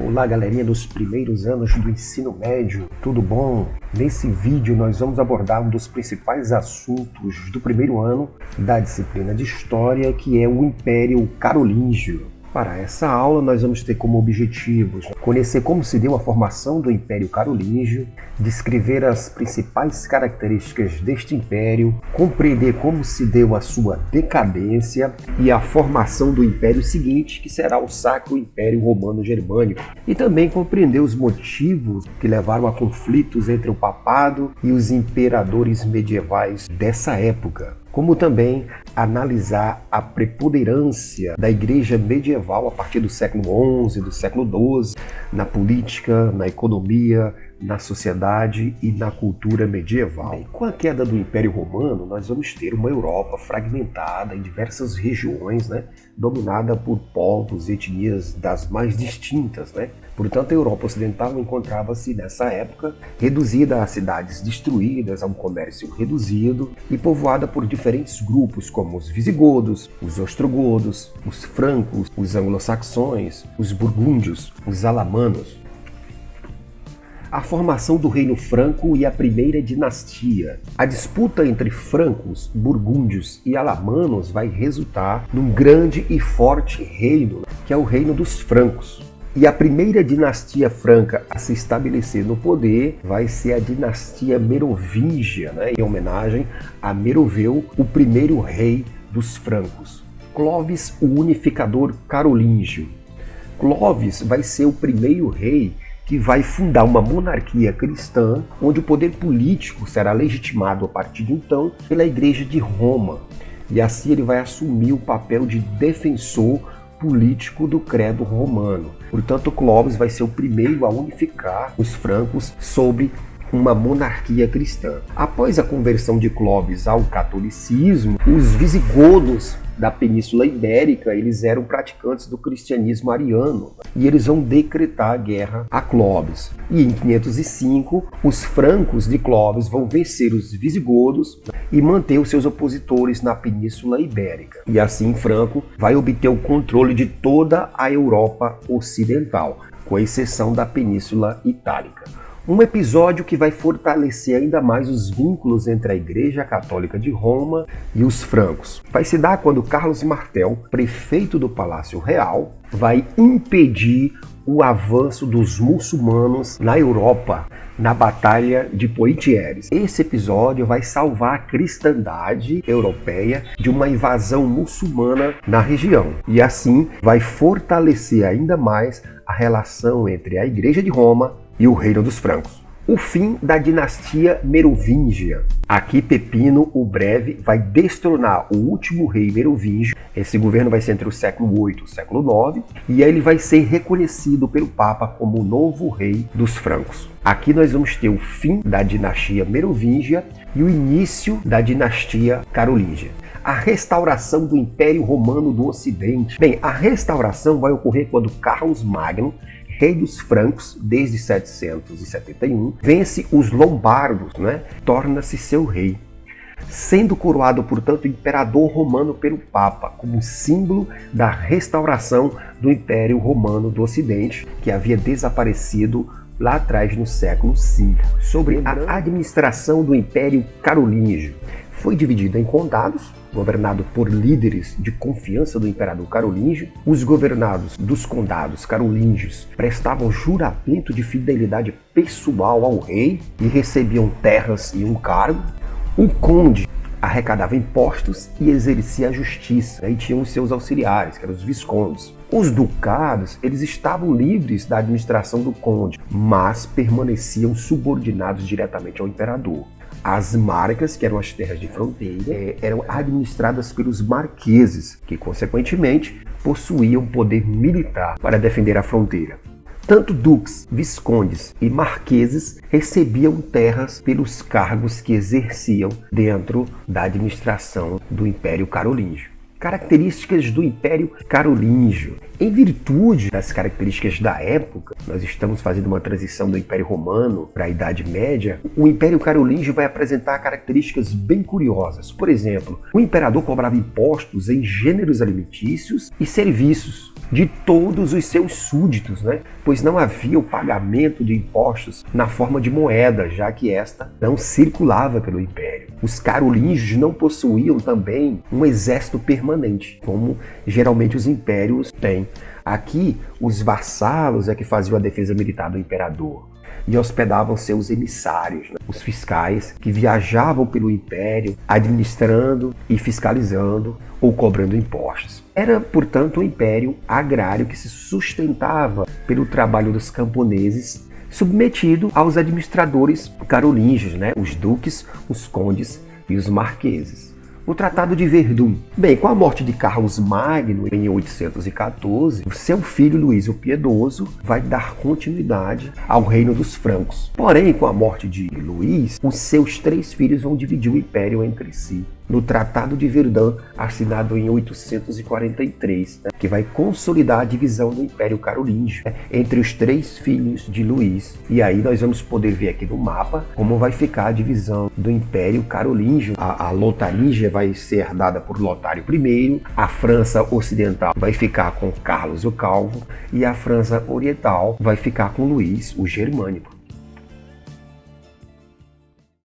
Olá, galerinha dos primeiros anos do ensino médio, tudo bom? Nesse vídeo nós vamos abordar um dos principais assuntos do primeiro ano da disciplina de História, que é o Império Carolíngio. Para essa aula nós vamos ter como objetivos conhecer como se deu a formação do Império Carolíngio, descrever as principais características deste império, compreender como se deu a sua decadência e a formação do império seguinte, que será o Sacro Império Romano Germânico, e também compreender os motivos que levaram a conflitos entre o papado e os imperadores medievais dessa época, como também analisar a preponderância da Igreja medieval a partir do século XI, do século XII, na política, na economia, na sociedade e na cultura medieval. Bem, com a queda do Império Romano, nós vamos ter uma Europa fragmentada em diversas regiões, dominada por povos e etnias das mais distintas. Portanto, a Europa Ocidental encontrava-se nessa época reduzida a cidades destruídas, a um comércio reduzido e povoada por diferentes grupos, como os visigodos, os ostrogodos, os francos, os anglo-saxões, os burgúndios, os alamanos. A formação do Reino Franco e a primeira dinastia. A disputa entre francos, burgúndios e alamanos vai resultar num grande e forte reino, que é o Reino dos Francos. E a primeira dinastia franca a se estabelecer no poder vai ser a dinastia merovingia, em homenagem a Meroveu, o primeiro rei dos francos. Clovis, o unificador carolíngio. Clovis vai ser o primeiro rei que vai fundar uma monarquia cristã, onde o poder político será legitimado a partir de então pela Igreja de Roma. E assim ele vai assumir o papel de defensor político do credo romano. Portanto, Clovis vai ser o primeiro a unificar os francos sob uma monarquia cristã. Após a conversão de Clovis ao catolicismo, os visigodos da Península Ibérica, eles eram praticantes do cristianismo ariano e eles vão decretar a guerra a Clovis. E em 505, os francos de Clovis vão vencer os visigodos e manter os seus opositores na Península Ibérica. E assim Franco vai obter o controle de toda a Europa Ocidental, com exceção da Península Itálica. Um episódio que vai fortalecer ainda mais os vínculos entre a Igreja Católica de Roma e os francos. Vai se dar quando Carlos Martel, prefeito do Palácio Real, vai impedir o avanço dos muçulmanos na Europa, na Batalha de Poitiers. Esse episódio vai salvar a cristandade europeia de uma invasão muçulmana na região. E assim vai fortalecer ainda mais a relação entre a Igreja de Roma e o Reino dos Francos. O fim da dinastia merovingia. Aqui Pepino o Breve vai destronar o último rei merovingio. Esse governo vai ser entre o século VIII e o século IX, e ele vai ser reconhecido pelo Papa como o novo rei dos francos. Aqui nós vamos ter o fim da dinastia merovingia e o início da dinastia carolíngia. A restauração do Império Romano do Ocidente. Bem, a restauração vai ocorrer quando Carlos Magno, rei dos francos, desde 771, vence os lombardos, torna-se seu rei, sendo coroado, portanto, imperador romano pelo Papa, como símbolo da restauração do Império Romano do Ocidente, que havia desaparecido lá atrás no século V. Sobre a administração do Império Carolíngio. Foi dividida em condados, governado por líderes de confiança do imperador carolíngio. Os governados dos condados carolíngios prestavam juramento de fidelidade pessoal ao rei e recebiam terras e um cargo. O conde arrecadava impostos e exercia a justiça, e tinham os seus auxiliares, que eram os viscondes. Os ducados, eles estavam livres da administração do conde, mas permaneciam subordinados diretamente ao imperador. As marcas, que eram as terras de fronteira, eram administradas pelos marqueses, que consequentemente possuíam poder militar para defender a fronteira. Tanto duques, viscondes e marqueses recebiam terras pelos cargos que exerciam dentro da administração do Império Carolíngio. Características do Império Carolíngio. Em virtude das características da época, nós estamos fazendo uma transição do Império Romano para a Idade Média, o Império Carolíngio vai apresentar características bem curiosas. Por exemplo, o imperador cobrava impostos em gêneros alimentícios e serviços. de todos os seus súditos, né? Pois não havia o pagamento de impostos na forma de moeda, já que esta não circulava pelo império. Os carolíngios não possuíam também um exército permanente, como geralmente os impérios têm. Aqui, os vassalos é que faziam a defesa militar do imperador e hospedavam seus emissários, né? Os fiscais que viajavam pelo império, administrando e fiscalizando ou cobrando impostos. Era, portanto, um império agrário que se sustentava pelo trabalho dos camponeses, submetido aos administradores carolíngios, né? Os duques, os condes e os marqueses. O Tratado de Verdun. Bem, com a morte de Carlos Magno em 814, seu filho Luís o Piedoso vai dar continuidade ao reino dos francos. Porém, com a morte de Luís, os seus 3 filhos vão dividir o império entre si. No Tratado de Verdun, assinado em 843, que vai consolidar a divisão do Império Carolíngio, entre os 3 filhos de Luís. E aí nós vamos poder ver aqui no mapa como vai ficar a divisão do Império Carolíngio. A Lotaríngia vai ser herdada por Lotário I, a França Ocidental vai ficar com Carlos o Calvo e a França Oriental vai ficar com Luís o Germânico.